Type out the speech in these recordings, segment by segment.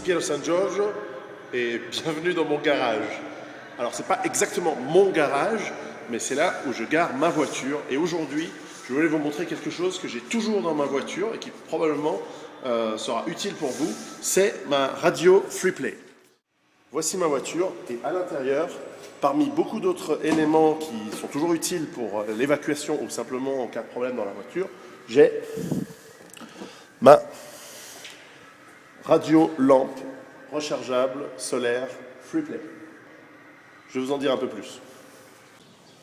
Piero San Giorgio et bienvenue dans mon garage. Alors c'est pas exactement mon garage, mais c'est là où je gare ma voiture. Et aujourd'hui, je voulais vous montrer quelque chose que j'ai toujours dans ma voiture et qui probablement sera utile pour vous. C'est ma radio FreePlay. Voici ma voiture et à l'intérieur, parmi beaucoup d'autres éléments qui sont toujours utiles pour l'évacuation ou simplement en cas de problème dans la voiture, j'ai ma radio lampe rechargeable solaire FreePlay. Je vais vous en dire un peu plus.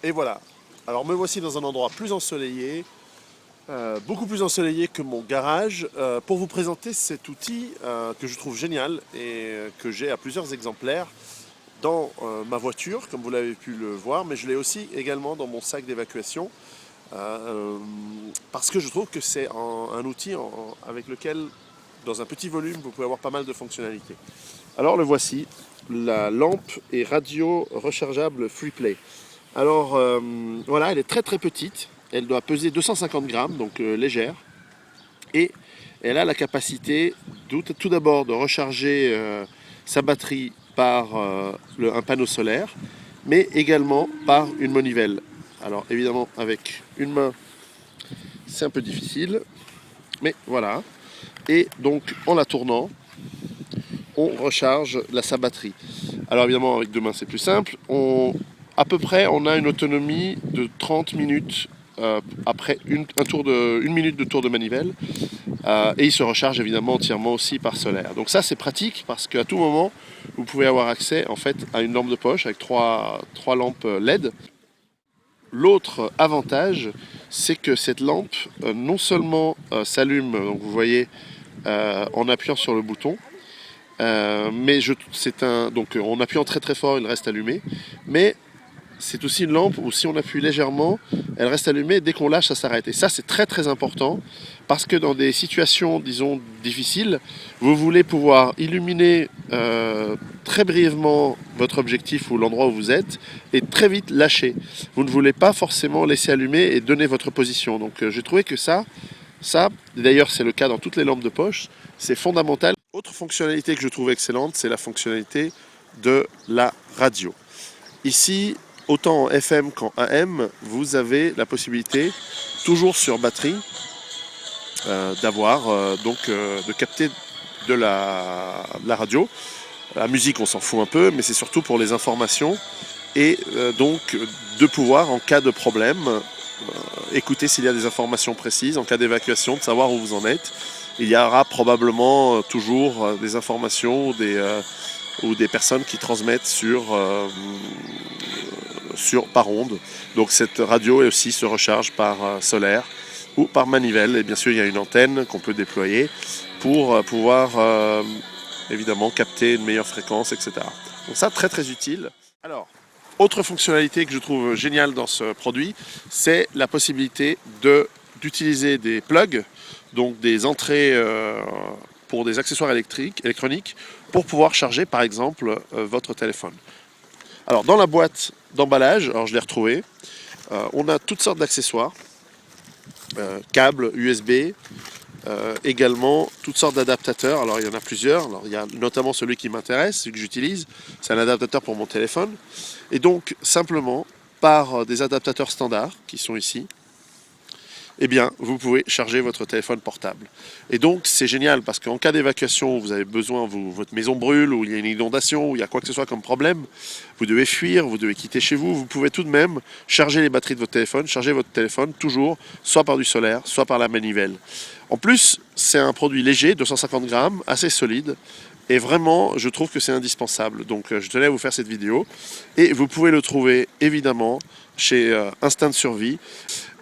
Et voilà, alors me voici dans un endroit plus ensoleillé, beaucoup plus ensoleillé que mon garage, pour vous présenter cet outil que je trouve génial et que j'ai à plusieurs exemplaires dans ma voiture, comme vous l'avez pu le voir, mais je l'ai aussi également dans mon sac d'évacuation, parce que je trouve que c'est un outil avec lequel, dans un petit volume, vous pouvez avoir pas mal de fonctionnalités. Alors le voici, la lampe et radio rechargeable FreePlay. Alors voilà, elle est très très petite, elle doit peser 250 grammes, donc légère, et elle a la capacité tout d'abord de recharger sa batterie par un panneau solaire, mais également par une manivelle. Alors évidemment avec une main c'est un peu difficile, mais voilà. Et donc en la tournant, on recharge sa batterie. Alors évidemment avec deux mains c'est plus simple. À peu près on a une autonomie de 30 minutes après une minute de tour de manivelle. Et il se recharge évidemment entièrement aussi par solaire. Donc ça c'est pratique parce qu'à tout moment vous pouvez avoir accès en fait à une lampe de poche avec trois lampes LED. L'autre avantage c'est que cette lampe non seulement s'allume, donc vous voyez en appuyant sur le bouton, mais donc en appuyant très très fort il reste allumé, mais c'est aussi une lampe où si on appuie légèrement, elle reste allumée, dès qu'on lâche, ça s'arrête. Et ça, c'est très très important, parce que dans des situations, disons, difficiles, vous voulez pouvoir illuminer très brièvement votre objectif ou l'endroit où vous êtes, et très vite lâcher. Vous ne voulez pas forcément laisser allumer et donner votre position. Donc j'ai trouvé que ça, d'ailleurs c'est le cas dans toutes les lampes de poche, c'est fondamental. Autre fonctionnalité que je trouve excellente, c'est la fonctionnalité de la radio. Ici, autant en FM qu'en AM, vous avez la possibilité, toujours sur batterie, de capter de la radio. La musique, on s'en fout un peu, mais c'est surtout pour les informations et donc de pouvoir, en cas de problème, écouter s'il y a des informations précises, en cas d'évacuation, de savoir où vous en êtes. Il y aura probablement toujours des informations ou des personnes qui transmettent par onde. Donc cette radio aussi se recharge par solaire ou par manivelle. Et bien sûr, il y a une antenne qu'on peut déployer pour pouvoir évidemment capter une meilleure fréquence, etc. Donc ça, très très utile. Alors, autre fonctionnalité que je trouve géniale dans ce produit, c'est la possibilité d'utiliser des plugs, donc des entrées pour des accessoires électroniques, pour pouvoir charger par exemple votre téléphone. Alors dans la boîte d'emballage, alors je l'ai retrouvé, on a toutes sortes d'accessoires, câbles USB, également toutes sortes d'adaptateurs. Alors il y en a plusieurs, alors, il y a notamment celui qui m'intéresse, celui que j'utilise, c'est un adaptateur pour mon téléphone. Et donc simplement par des adaptateurs standards qui sont ici, eh bien, vous pouvez charger votre téléphone portable. Et donc, c'est génial parce qu'en cas d'évacuation, vous avez besoin, votre maison brûle, ou il y a une inondation, ou il y a quoi que ce soit comme problème, vous devez fuir, vous devez quitter chez vous, vous pouvez tout de même charger les batteries de votre téléphone, charger votre téléphone toujours, soit par du solaire, soit par la manivelle. En plus, c'est un produit léger, 250 grammes, assez solide, et vraiment, je trouve que c'est indispensable. Donc, je tenais à vous faire cette vidéo. Et vous pouvez le trouver, évidemment, chez Instinct de Survie.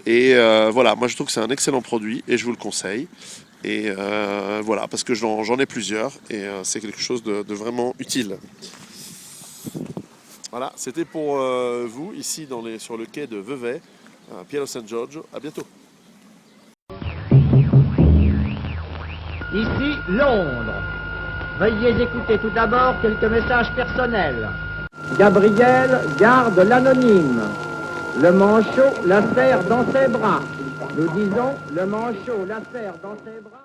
Et voilà, moi je trouve que c'est un excellent produit et je vous le conseille. Et voilà, parce que j'en ai plusieurs et c'est quelque chose de vraiment utile. Voilà, c'était pour vous ici sur le quai de Vevey, Piero San Giorgio. À bientôt. Ici Londres. Veuillez écouter tout d'abord quelques messages personnels. Gabriel garde l'anonyme. Le manchot la serre dans ses bras. Nous disons, le manchot la serre dans ses bras.